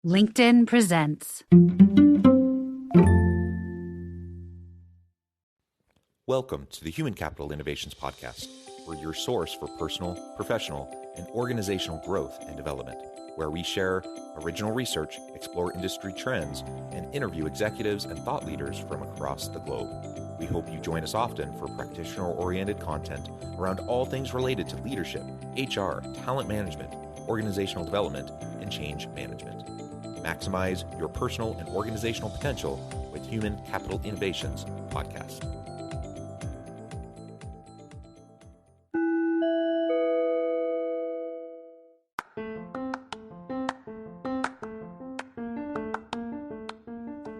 LinkedIn presents. Welcome to the Human Capital Innovations Podcast. We're your source for personal, professional, and organizational growth and development, where we share original research, explore industry trends, and interview executives and thought leaders from across the globe. We hope you join us often for practitioner-oriented content around all things related to leadership, HR, talent management, organizational development, and change management. Maximize your personal and organizational potential with Human Capital Innovations Podcast.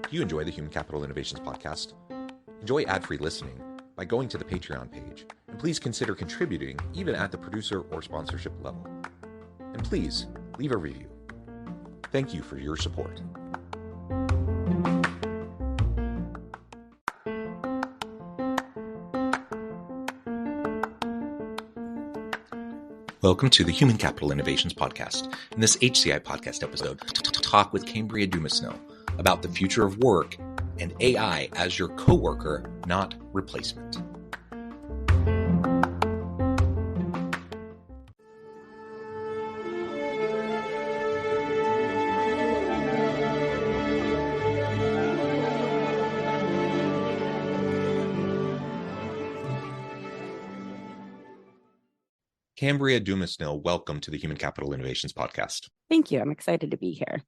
Do you enjoy the Human Capital Innovations Podcast? Enjoy ad-free listening by going to the Patreon page, and please consider contributing even at the producer or sponsorship level. And please leave a review. Thank you for your support. Welcome to the Human Capital Innovations Podcast. In this HCI Podcast episode, talk with Kambria Dumesnil about the future of work and AI as your coworker, not replacement. Kambria Dumesnil, welcome to the Human Capital Innovations Podcast. Thank you. I'm excited to be here.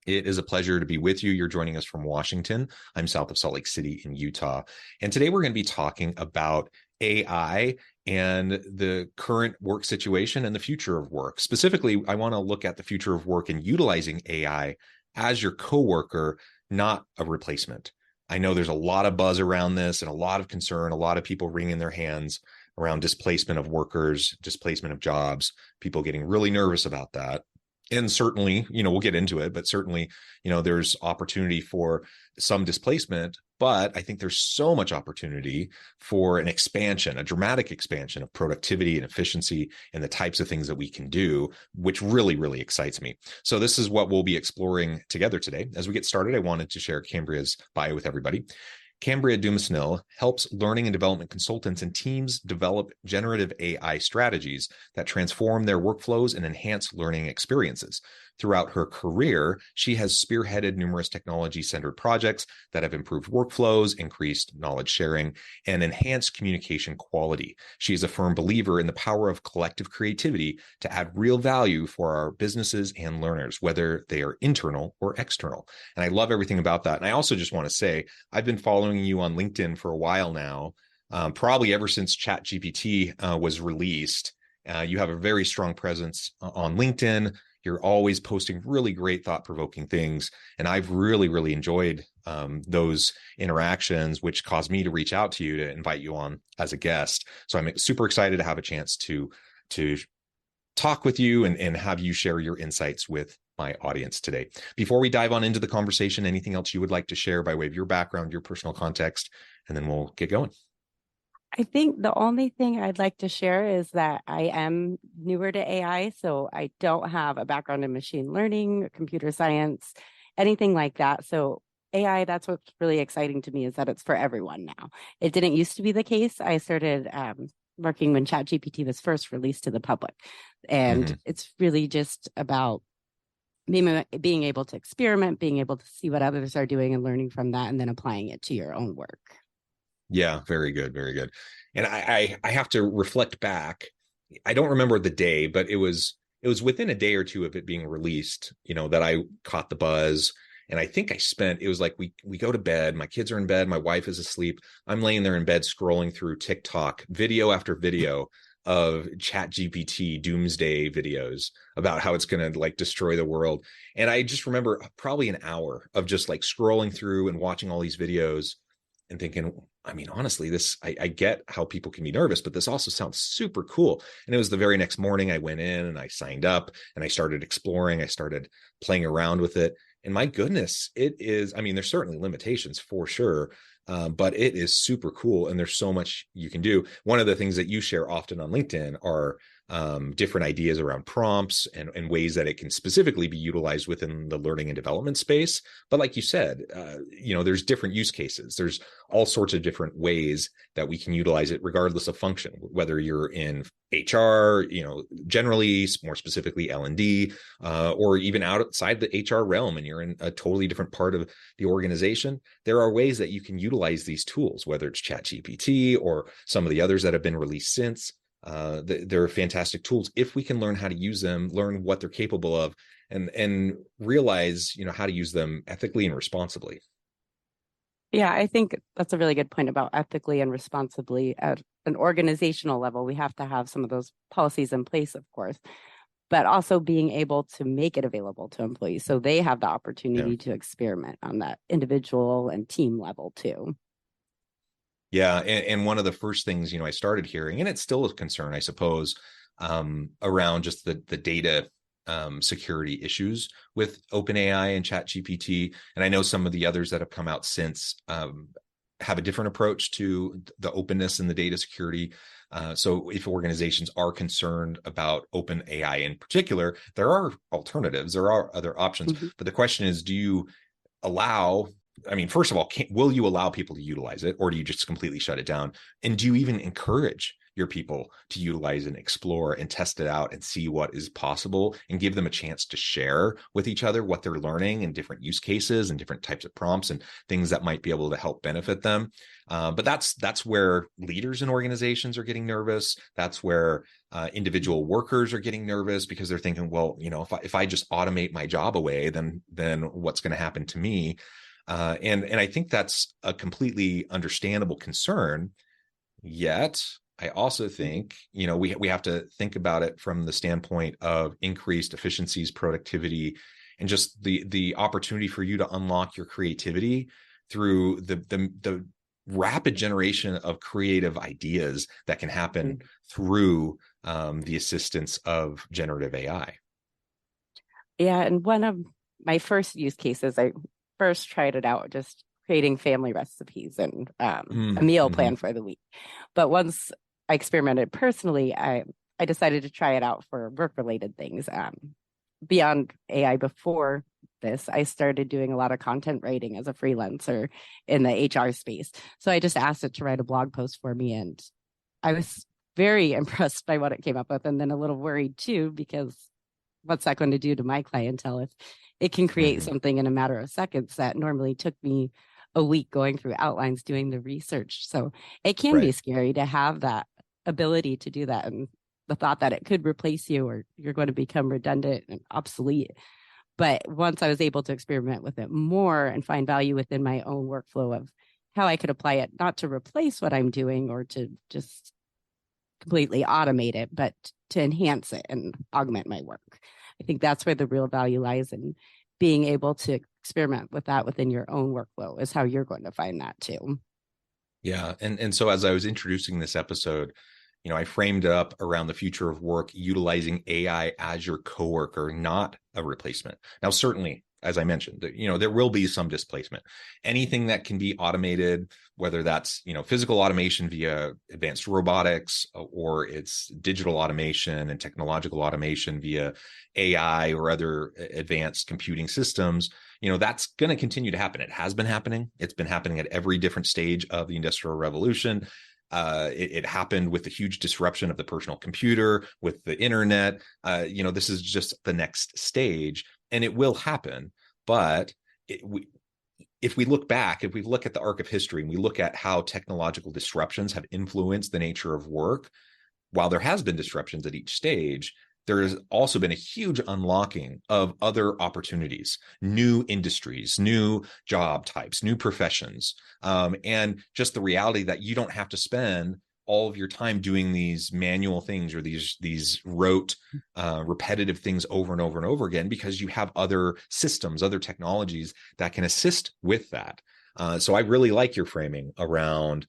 It is a pleasure to be with you. You're joining us from Washington. I'm south of Salt Lake City in Utah. And today we're going to be talking about AI and the current work situation and the future of work. Specifically, I want to look at the future of work and utilizing AI as your coworker, not a replacement. I know there's a lot of buzz around this and a lot of concern, a lot of people wringing their hands around displacement of workers, displacement of jobs, people getting really nervous about that. And certainly, we'll get into it, but certainly, there's opportunity for some displacement, but I think there's so much opportunity for an expansion, a dramatic expansion of productivity and efficiency and the types of things that we can do, which really, really excites me. So this is what we'll be exploring together today. As we get started, I wanted to share Kambria's bio with everybody. Kambria Dumesnil helps learning and development consultants and teams develop generative AI strategies that transform their workflows and enhance learning experiences. Throughout her career, she has spearheaded numerous technology-centered projects that have improved workflows, increased knowledge sharing, and enhanced communication quality. She is a firm believer in the power of collective creativity to add real value for our businesses and learners, whether they are internal or external. And I love everything about that. And I also just want to say, I've been following you on LinkedIn for a while now, probably ever since ChatGPT was released. You have a very strong presence on LinkedIn. You're always posting really great, thought-provoking things. And I've really, really enjoyed those interactions, which caused me to reach out to you to invite you on as a guest. So I'm super excited to have a chance to talk with you and have you share your insights with my audience today. Before we dive on into the conversation, anything else you would like to share by way of your background, your personal context, and then we'll get going. I think the only thing I'd like to share is that I am newer to AI, so I don't have a background in machine learning, computer science, anything like that. So AI, that's what's really exciting to me, is that it's for everyone now. It didn't used to be the case. I started working when ChatGPT was first released to the public. And it's really just about being able to experiment, being able to see what others are doing and learning from that, and then applying it to your own work. Yeah, very good, very good. And I have to reflect back. I don't remember the day, but it was within a day or two of it being released, that I caught the buzz. And I think it was like we go to bed, my kids are in bed, my wife is asleep. I'm laying there in bed scrolling through TikTok, video after video of ChatGPT doomsday videos about how it's going to destroy the world. And I just remember probably an hour of just scrolling through and watching all these videos and thinking, honestly, I get how people can be nervous, but this also sounds super cool. And it was the very next morning I went in and I signed up and I started exploring. I started playing around with it. And my goodness, it is, there's certainly limitations for sure, but it is super cool. And there's so much you can do. One of the things that you share often on LinkedIn are different ideas around prompts and ways that it can specifically be utilized within the learning and development space. But like you said, there's different use cases. There's all sorts of different ways that we can utilize it regardless of function, whether you're in HR, generally, more specifically L&D, or even outside the HR realm and you're in a totally different part of the organization. There are ways that you can utilize these tools, whether it's ChatGPT or some of the others that have been released since. They're fantastic tools if we can learn how to use them, learn what they're capable of, and realize, how to use them ethically and responsibly. Yeah, I think that's a really good point about ethically and responsibly at an organizational level. We have to have some of those policies in place, of course, but also being able to make it available to employees so they have the opportunity to experiment on that individual and team level too. Yeah. And one of the first things, I started hearing, and it's still a concern, I suppose, around just the data security issues with OpenAI and ChatGPT. And I know some of the others that have come out since have a different approach to the openness and the data security. So if organizations are concerned about OpenAI in particular, there are alternatives, there are other options. Mm-hmm. But the question is, do you allow, first of all, will you allow people to utilize it, or do you just completely shut it down? And do you even encourage your people to utilize and explore and test it out and see what is possible and give them a chance to share with each other what they're learning and different use cases and different types of prompts and things that might be able to help benefit them? But that's where leaders in organizations are getting nervous. That's where individual workers are getting nervous because they're thinking, well, if I just automate my job away, then what's going to happen to me? And I think that's a completely understandable concern. Yet I also think, we have to think about it from the standpoint of increased efficiencies, productivity, and just the opportunity for you to unlock your creativity through the rapid generation of creative ideas that can happen through the assistance of generative AI. Yeah, and one of my first use cases, I first tried it out just creating family recipes and a meal plan for the week. But once I experimented personally, I decided to try it out for work-related things. Beyond AI before this, I started doing a lot of content writing as a freelancer in the HR space. So I just asked it to write a blog post for me, and I was very impressed by what it came up with, and then a little worried too, because what's that going to do to my clientele if it can create something in a matter of seconds that normally took me a week going through outlines, doing the research. So it can be scary to have that ability to do that. And the thought that it could replace you or you're going to become redundant and obsolete. But once I was able to experiment with it more and find value within my own workflow of how I could apply it, not to replace what I'm doing or to just completely automate it, but to enhance it and augment my work. I think that's where the real value lies in being able to experiment with that within your own workflow is how you're going to find that too. Yeah. And so as I was introducing this episode, I framed it up around the future of work, utilizing AI as your coworker, not a replacement. Now, certainly, as I mentioned, there will be some displacement. Anything that can be automated, whether that's, physical automation via advanced robotics, or it's digital automation and technological automation via AI or other advanced computing systems, that's going to continue to happen. It has been happening. It's been happening at every different stage of the Industrial Revolution. It happened with the huge disruption of the personal computer, with the internet. This is just the next stage, and it will happen. But if we look back, if we look at the arc of history and we look at how technological disruptions have influenced the nature of work, while there has been disruptions at each stage, there has also been a huge unlocking of other opportunities, new industries, new job types, new professions, and just the reality that you don't have to spend all of your time doing these manual things or these rote, repetitive things over and over and over again, because you have other systems, other technologies that can assist with that. So I really like your framing around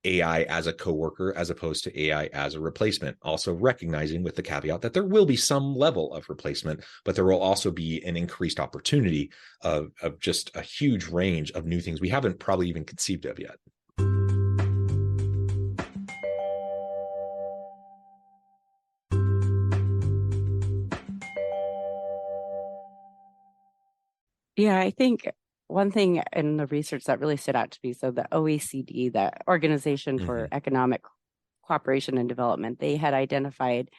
AI as a coworker as opposed to AI as a replacement, also recognizing with the caveat that there will be some level of replacement, but there will also be an increased opportunity of just a huge range of new things we haven't probably even conceived of yet. Yeah, I think one thing in the research that really stood out to me, so the OECD, the Organization for Economic Cooperation and Development, they had identified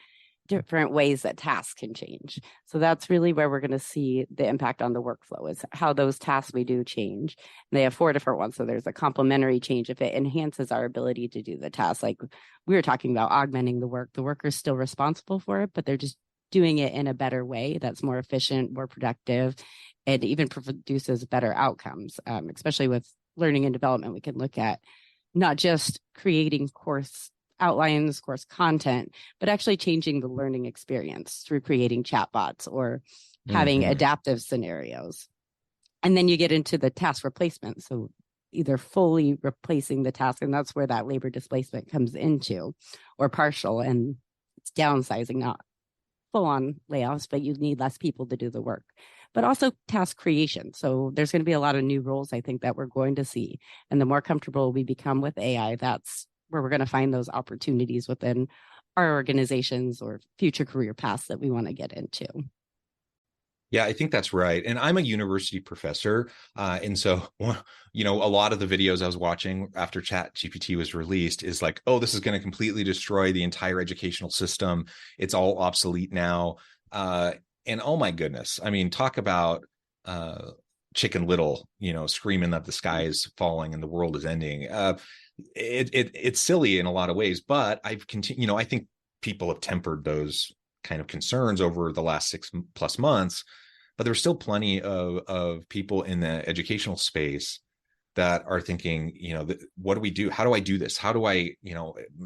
different ways that tasks can change. So that's really where we're going to see the impact on the workflow, is how those tasks we do change. And they have 4 different ones. So there's a complementary change if it enhances our ability to do the task. Like we were talking about augmenting the work. The worker's still responsible for it, but they're just doing it in a better way that's more efficient, more productive, and even produces better outcomes. Especially with learning and development, we can look at not just creating course outlines, course content, but actually changing the learning experience through creating chatbots or having adaptive scenarios. And then you get into the task replacement. So either fully replacing the task, and that's where that labor displacement comes into, or partial, and it's downsizing, not full on layoffs, but you need less people to do the work. But also task creation. So there's going to be a lot of new roles, I think, that we're going to see. And the more comfortable we become with AI, that's where we're going to find those opportunities within our organizations or future career paths that we want to get into. Yeah, I think that's right. And I'm a university professor. And so, a lot of the videos I was watching after ChatGPT was released is like, oh, this is going to completely destroy the entire educational system. It's all obsolete now. And oh my goodness, I mean, talk about Chicken Little, screaming that the sky is falling and the world is ending. It's silly in a lot of ways, but I've continued, I think people have tempered those kind of concerns over the last 6+ months, but there's still plenty of people in the educational space that are thinking, what do we do? How do I do this? How do I,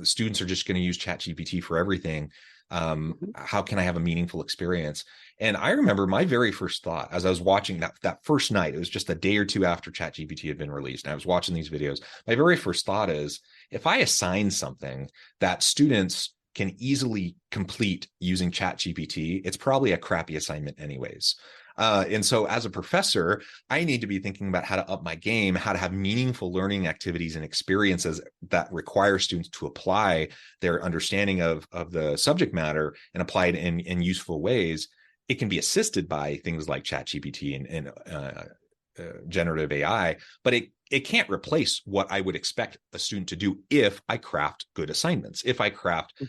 students are just going to use ChatGPT for everything. How can I have a meaningful experience? And I remember my very first thought as I was watching that first night, it was just a day or two after ChatGPT had been released, and I was watching these videos. My very first thought is, if I assign something that students can easily complete using ChatGPT, it's probably a crappy assignment anyways. And so as a professor, I need to be thinking about how to up my game, how to have meaningful learning activities and experiences that require students to apply their understanding of the subject matter and apply it in useful ways. It can be assisted by things like ChatGPT and generative AI, but it can't replace what I would expect a student to do if I craft good assignments, if I craft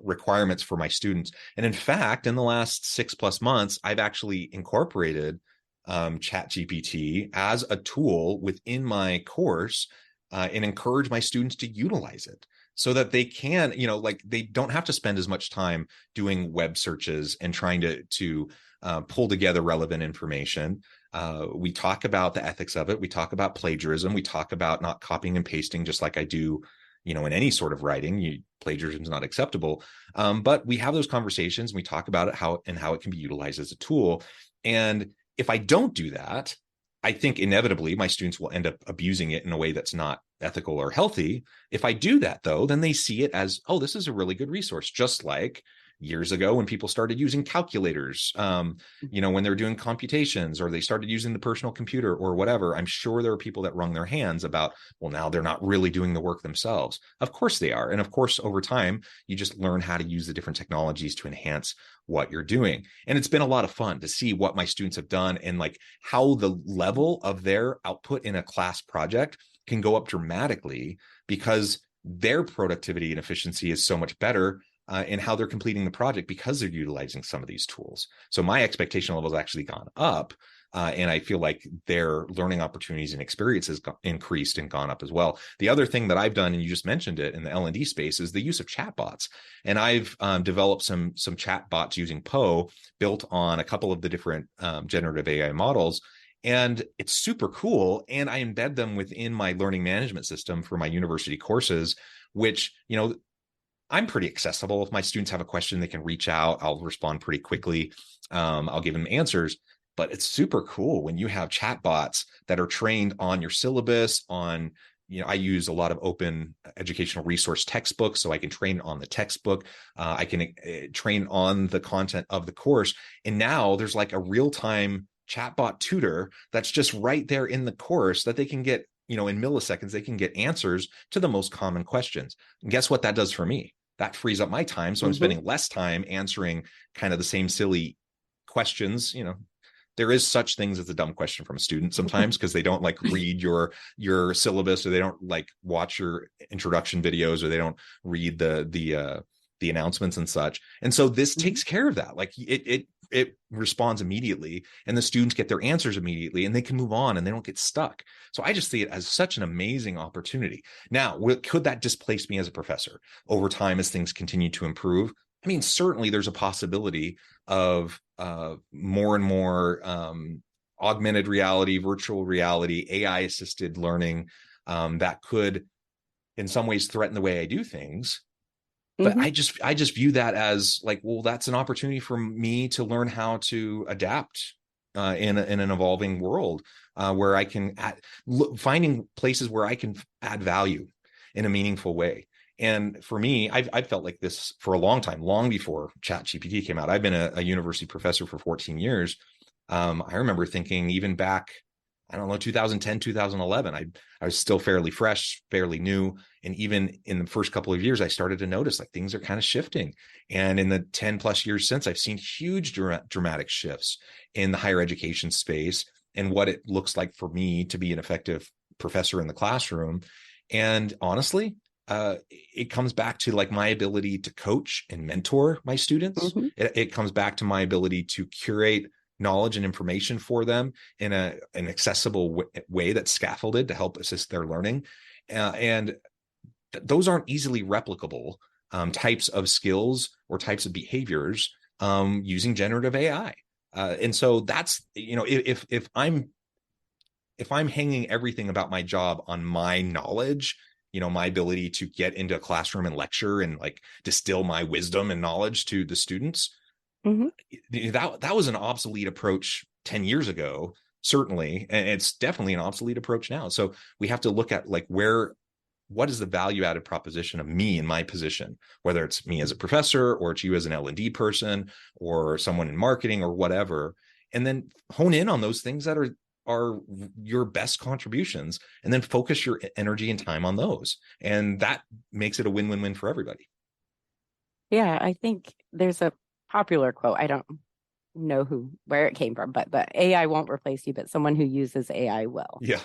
requirements for my students. And in fact, in the last 6+ months, I've actually incorporated ChatGPT as a tool within my course and encourage my students to utilize it so that they can, they don't have to spend as much time doing web searches and trying to pull together relevant information. We talk about the ethics of it. We talk about plagiarism. We talk about not copying and pasting, just like I do, in any sort of writing. Plagiarism is not acceptable. But we have those conversations. And we talk about it, how it can be utilized as a tool. And if I don't do that, I think inevitably my students will end up abusing it in a way that's not ethical or healthy. If I do that, though, then they see it as, oh, this is a really good resource, just like years ago when people started using calculators, when they're doing computations, or they started using the personal computer or whatever. I'm sure there are people that wrung their hands about, well, now they're not really doing the work themselves. Of course they are. And of course, over time, you just learn how to use the different technologies to enhance what you're doing. And it's been a lot of fun to see what my students have done and like how the level of their output in a class project can go up dramatically because their productivity and efficiency is so much better in how they're completing the project because they're utilizing some of these tools. So my expectation level has actually gone up. And I feel like their learning opportunities and experiences increased and gone up as well. The other thing that I've done, and you just mentioned it in the L&D space, is the use of chatbots. And I've developed some chatbots using Poe built on a couple of the different generative AI models. And it's super cool. And I embed them within my learning management system for my university courses, which, I'm pretty accessible. If my students have a question, they can reach out. I'll respond pretty quickly. I'll give them answers. But it's super cool when you have chatbots that are trained on your syllabus, on, I use a lot of open educational resource textbooks, so I can train on the textbook. I can train on the content of the course. And now there's like a real-time chatbot tutor that's just right there in the course that they can get, in milliseconds, they can get answers to the most common questions. And guess what that does for me? That frees up my time. So I'm spending less time answering kind of the same silly questions, there is such things as a dumb question from a student sometimes, because they don't like read your syllabus, or they don't like watch your introduction videos, or they don't read the announcements and such. And so this takes care of that. Like it responds immediately, and the students get their answers immediately, and they can move on and they don't get stuck. So I just see it as such an amazing opportunity. Now, could that displace me as a professor over time as things continue to improve? I mean, certainly there's a possibility of more and more augmented reality, virtual reality, AI assisted learning that could in some ways threaten the way I do things. But I just view that as like, well, that's an opportunity for me to learn how to adapt in an evolving world where I can finding places where I can add value in a meaningful way. And for me, I've felt like this for a long time, long before ChatGPT came out. I've been a university professor for 14 years. I remember thinking even back, I don't know, 2010, 2011, I was still fairly fresh, fairly new. And even in the first couple of years, I started to notice like things are kind of shifting. And in the 10 plus years since, I've seen huge dramatic shifts in the higher education space and what it looks like for me to be an effective professor in the classroom. And honestly, it comes back to like my ability to coach and mentor my students. It comes back to my ability to curate knowledge and information for them in an accessible way that's scaffolded to help assist their learning. And those aren't easily replicable types of skills or types of behaviors using generative AI. And so that's, you know, if I'm hanging everything about my job on my knowledge, you know, my ability to get into a classroom and lecture and like distill my wisdom and knowledge to the students, that was an obsolete approach 10 years ago, certainly. And it's definitely an obsolete approach now. So we have to look at like what is the value added proposition of me in my position, whether it's me as a professor or it's you as an L&D person or someone in marketing or whatever, and then hone in on those things that are your best contributions, and then focus your energy and time on those. And that makes it a win-win-win for everybody. Yeah, I think there's a popular quote. I don't know where it came from, but the AI won't replace you, but someone who uses AI will. Yeah.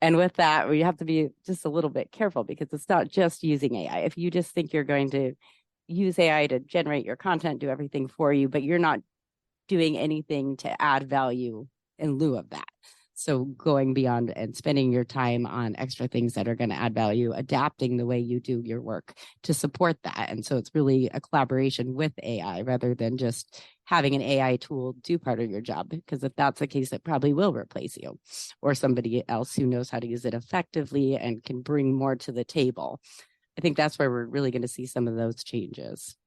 And with that, we have to be just a little bit careful, because it's not just using AI. If you just think you're going to use AI to generate your content, do everything for you, but you're not doing anything to add value in lieu of that. So going beyond and spending your time on extra things that are going to add value, adapting the way you do your work to support that. And so it's really a collaboration with AI rather than just having an AI tool do part of your job. Because if that's the case, it probably will replace you or somebody else who knows how to use it effectively and can bring more to the table. I think that's where we're really going to see some of those changes.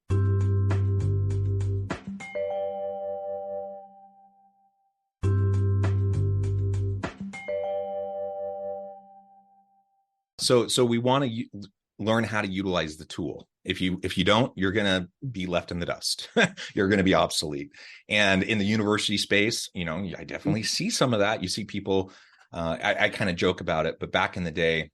So we want to learn how to utilize the tool. If you don't, you're going to be left in the dust. You're going to be obsolete. And in the university space, you know, I definitely see some of that. You see people, I kind of joke about it, but back in the day,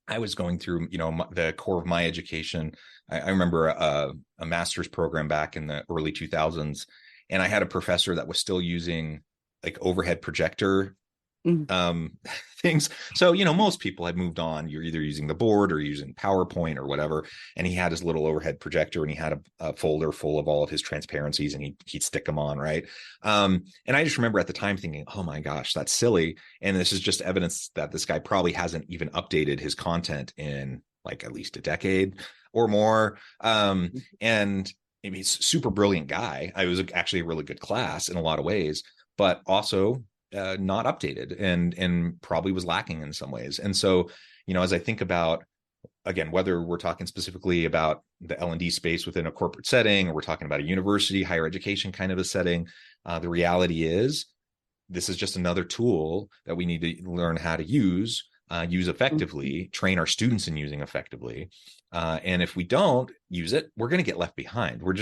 I was going through, you know, the core of my education. I remember a master's program back in the early 2000s, and I had a professor that was still using like overhead projector things. So, you know, most people had moved on. You're either using the board or using PowerPoint or whatever. And he had his little overhead projector, and he had a folder full of all of his transparencies, and he'd stick them on. Right. And I just remember at the time thinking, oh my gosh, that's silly. And this is just evidence that this guy probably hasn't even updated his content in like at least a decade or more. And I mean, he's a super brilliant guy. I was actually a really good class in a lot of ways, but also not updated and probably was lacking in some ways. And so, you know, as I think about, again, whether we're talking specifically about the L&D space within a corporate setting, or we're talking about a university, higher education kind of a setting, the reality is this is just another tool that we need to learn how to use effectively, train our students in using effectively. And if we don't use it, we're going to get left behind. We're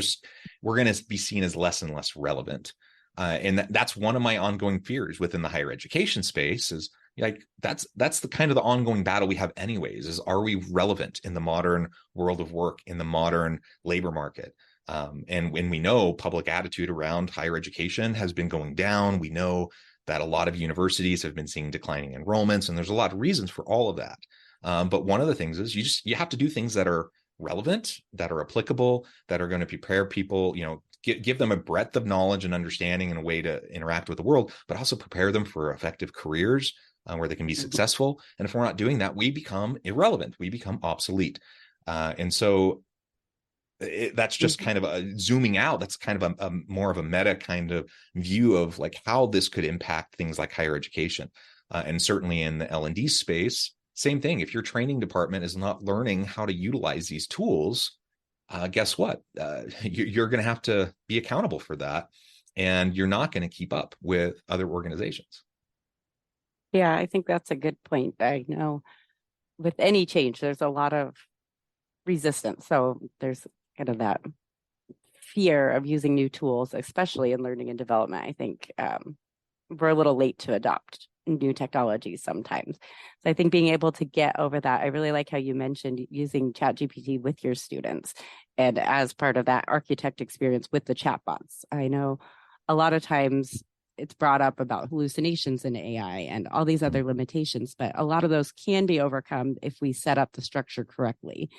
going to be seen as less and less relevant. And that's one of my ongoing fears within the higher education space is like, that's the kind of the ongoing battle we have anyways, is are we relevant in the modern world of work, in the modern labor market? And when we know public attitude around higher education has been going down, we know that a lot of universities have been seeing declining enrollments, and there's a lot of reasons for all of that. But one of the things is you have to do things that are relevant, that are applicable, that are going to prepare people, give them a breadth of knowledge and understanding and a way to interact with the world, but also prepare them for effective careers where they can be successful. And if we're not doing that, we become irrelevant, we become obsolete. And so that's just kind of a zooming out. That's kind of a more of a meta kind of view of like how this could impact things like higher education. And certainly in the L&D space, same thing. If your training department is not learning how to utilize these tools, guess what? You're going to have to be accountable for that. And you're not going to keep up with other organizations. Yeah, I think that's a good point. I know with any change, there's a lot of resistance. So there's kind of that fear of using new tools, especially in learning and development. I think we're a little late to adopt new technologies sometimes. So I think being able to get over that, I really like how you mentioned using ChatGPT with your students and as part of that architect experience with the chatbots. I know a lot of times it's brought up about hallucinations in AI and all these other limitations, but a lot of those can be overcome if we set up the structure correctly.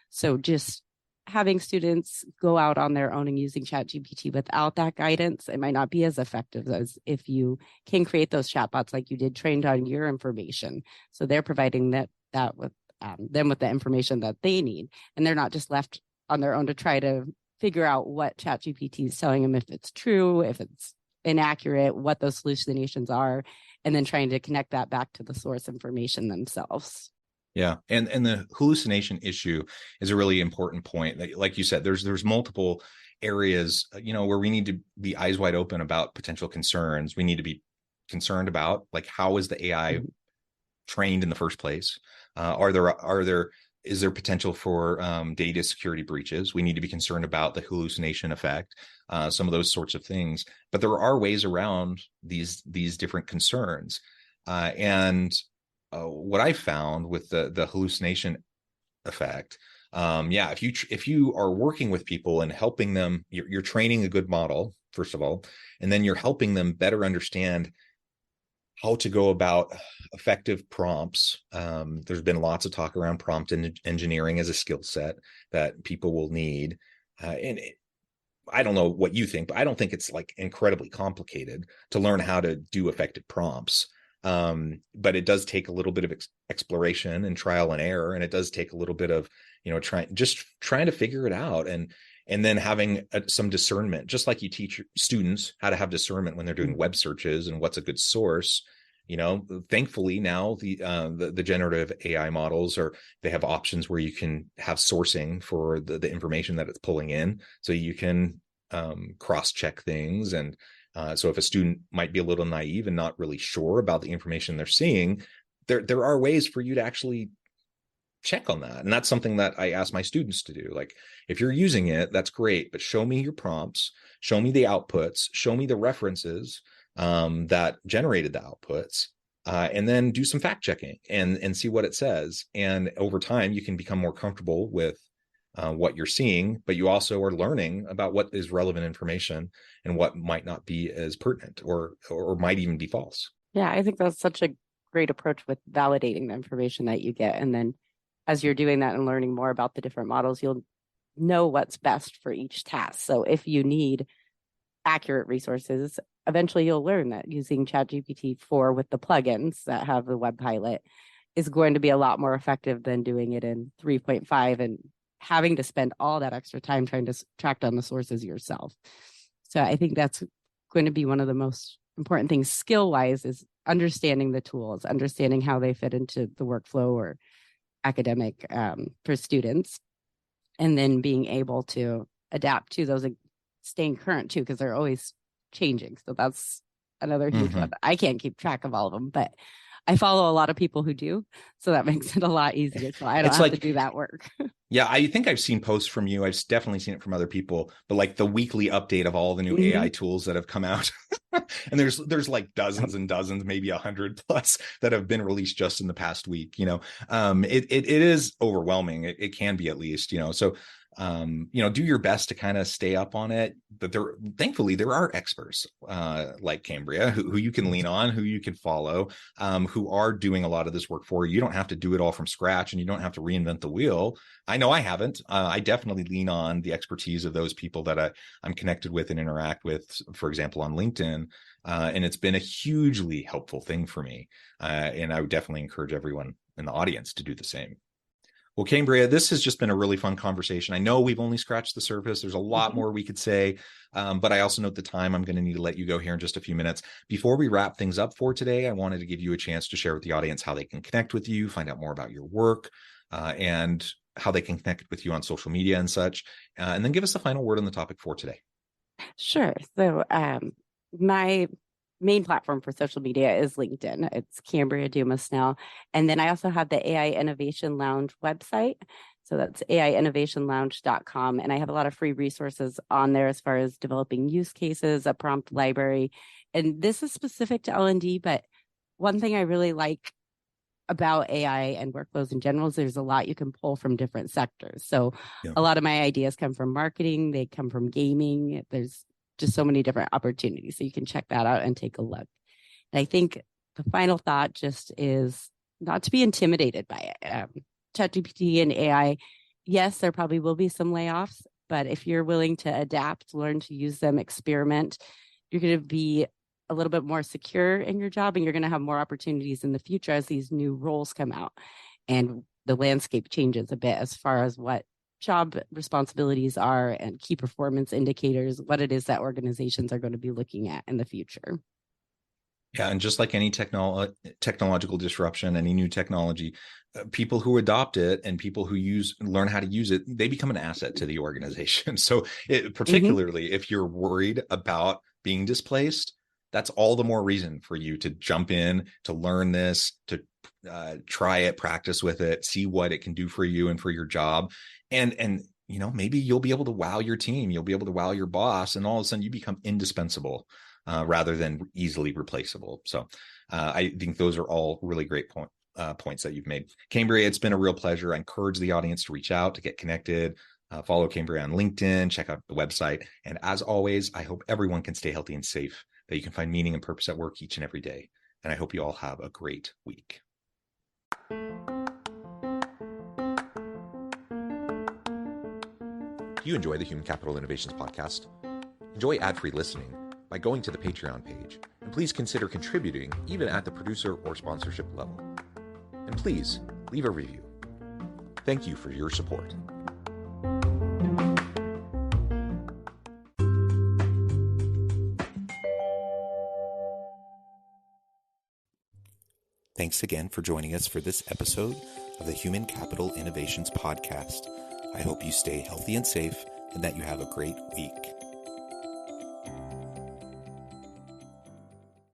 So just having students go out on their own and using ChatGPT without that guidance, it might not be as effective as if you can create those chatbots like you did, trained on your information. So they're providing that with them with the information that they need, and they're not just left on their own to try to figure out what ChatGPT is telling them, if it's true, if it's inaccurate, what those hallucinations are, and then trying to connect that back to the source information themselves. Yeah. And the hallucination issue is a really important point. Like you said, there's multiple areas, where we need to be eyes wide open about potential concerns. We need to be concerned about, like, how is the AI trained in the first place? Is there potential for data security breaches? We need to be concerned about the hallucination effect, some of those sorts of things. But there are ways around these different concerns. What I found with the hallucination effect, if you are working with people and helping them, you're training a good model, first of all, and then you're helping them better understand how to go about effective prompts. There's been lots of talk around prompt engineering as a skill set that people will need. I don't know what you think, but I don't think it's like incredibly complicated to learn how to do effective prompts. But it does take a little bit of exploration and trial and error, and it does take a little bit of trying to figure it out, and then having some discernment, just like you teach students how to have discernment when they're doing web searches and what's a good source. Thankfully now the generative AI models they have options where you can have sourcing for the information that it's pulling in, so you can cross-check things. And so if a student might be a little naive and not really sure about the information they're seeing, there are ways for you to actually check on that. And that's something that I ask my students to do. Like, if you're using it, that's great, but show me your prompts, show me the outputs, show me the references that generated the outputs, and then do some fact checking and see what it says. And over time, you can become more comfortable with what you're seeing, but you also are learning about what is relevant information and what might not be as pertinent or might even be false. Yeah, I think that's such a great approach with validating the information that you get. And then as you're doing that and learning more about the different models, you'll know what's best for each task. So if you need accurate resources, eventually you'll learn that using ChatGPT 4 with the plugins that have the web pilot is going to be a lot more effective than doing it in 3.5 and having to spend all that extra time trying to track down the sources yourself. So I think that's going to be one of the most important things skill-wise, is understanding the tools, understanding how they fit into the workflow or academic for students, and then being able to adapt to those, staying current too, because they're always changing. So that's another huge one. I can't keep track of all of them, but I follow a lot of people who do, so that makes it a lot easier. So I don't have to do that work. Yeah, I think I've seen posts from you. I've definitely seen it from other people, but like the weekly update of all the new AI tools that have come out. And there's like dozens and dozens, maybe 100 plus that have been released just in the past week. It is overwhelming. It can be, at least, so do your best to kind of stay up on it. But thankfully, there are experts like Kambria who you can lean on, who you can follow, who are doing a lot of this work for you. You don't have to do it all from scratch, and you don't have to reinvent the wheel. I know I haven't. I definitely lean on the expertise of those people that I'm connected with and interact with, for example, on LinkedIn. And it's been a hugely helpful thing for me. And I would definitely encourage everyone in the audience to do the same. Well, Kambria, this has just been a really fun conversation. I know we've only scratched the surface. There's a lot more we could say, but I also note the time. I'm going to need to let you go here in just a few minutes. Before we wrap things up for today, I wanted to give you a chance to share with the audience how they can connect with you, find out more about your work, and how they can connect with you on social media and such, and then give us the final word on the topic for today. Sure. So my main platform for social media is LinkedIn. It's Kambria Dumesnil. And then I also have the AI Innovation Lounge website. So that's AIinnovationLounge.com. And I have a lot of free resources on there as far as developing use cases, a prompt library. And this is specific to L&D, but one thing I really like about AI and workflows in general is there's a lot you can pull from different sectors. So a lot of my ideas come from marketing, they come from gaming. There's just so many different opportunities. So you can check that out and take a look. And I think the final thought just is not to be intimidated by it. ChatGPT and AI, yes, there probably will be some layoffs, but if you're willing to adapt, learn to use them, experiment, you're going to be a little bit more secure in your job, and you're going to have more opportunities in the future as these new roles come out and the landscape changes a bit as far as what job responsibilities are and key performance indicators, what it is that organizations are going to be looking at in the future. Yeah, and just like any technological disruption, any new technology, people who adopt it and people who learn how to use it, they become an asset to the organization. So particularly if you're worried about being displaced, that's all the more reason for you to jump in, to learn this, to try it, practice with it, see what it can do for you and for your job. And maybe you'll be able to wow your team. You'll be able to wow your boss, and all of a sudden you become indispensable rather than easily replaceable. So I think those are all really great points that you've made. Kambria, it's been a real pleasure. I encourage the audience to reach out, to get connected. Follow Kambria on LinkedIn, check out the website. And as always, I hope everyone can stay healthy and safe, that you can find meaning and purpose at work each and every day. And I hope you all have a great week. Do you enjoy the Human Capital Innovations Podcast? Enjoy ad-free listening by going to the Patreon page. And please consider contributing even at the producer or sponsorship level. And please leave a review. Thank you for your support. Thanks again for joining us for this episode of the Human Capital Innovations Podcast. I hope you stay healthy and safe and that you have a great week.